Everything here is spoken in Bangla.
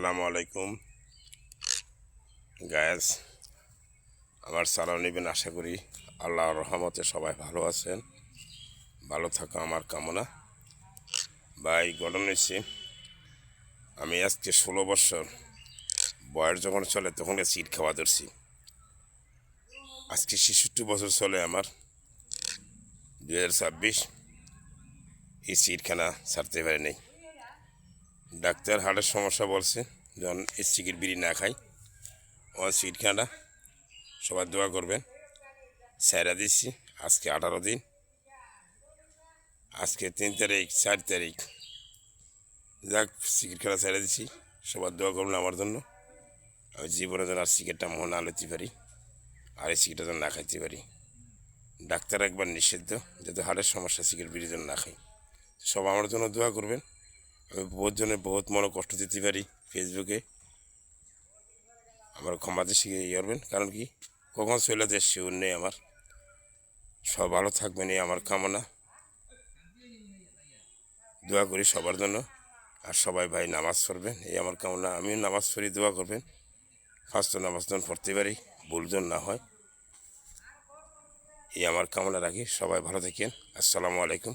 আসসালামু আলাইকুম গায়েস, আমার সালাম নেবেন। আশা করি আল্লাহর রহমতে সবাই ভালো আছেন। ভালো থাকা আমার কামনা। ভাই গঠন হয়েছি, আমি আজকে 16 বছর বয়স যখন চলে তখন সিট খাওয়া ধরছি। আজকে 66 বছর চলে আমার 2026। এই সিটখানা ছাড়তে পারি নাই। ডাক্তার হার্টের সমস্যা বলছে, যখন এই সিগারেট বিড়ি না খাই আমার সিটখানা সবাই দোয়া করবেন। স্যারা দিচ্ছি আজকে 18 দিন, আজকে 3 তারিখ 4 তারিখ। যাক, সিগারেট খেলা ছেড়ে দিচ্ছি। সবার দোয়া করুন আমার জন্য, আমি জীবনে যেন আর সিগারেটটা মনে না লইতে পারি, আর এই সিগারেটটা যেন না খাইতে পারি। ডাক্তার একবার নিষিদ্ধ, যেহেতু হাড়ের সমস্যা, সিগারেট বিড়ি যেন না খাই। সব আমার জন্য দোয়া করবেন। আমি বহুত জনের বহুত মনে কষ্ট দিতে পারি ফেসবুকে, আমার ক্ষমাতে শিখে করবেন। কারণ কি, কখন চলে যে শিউর নেই আমার। সব ভালো থাকবেন এই আমার কামনা। দোয়া করি সবার জন্য। আর সবাই ভাই নামাজ পড়বেন এই আমার কামনা। আমিও নামাজ পড়ি, দোয়া করবেন। ফার্স্ট নামাজ যখন পড়তে পারি, ভুল যেন না হয়, এই আমার কামনা রাখি। সবাই ভালো থাকেন। আসসালামু আলাইকুম।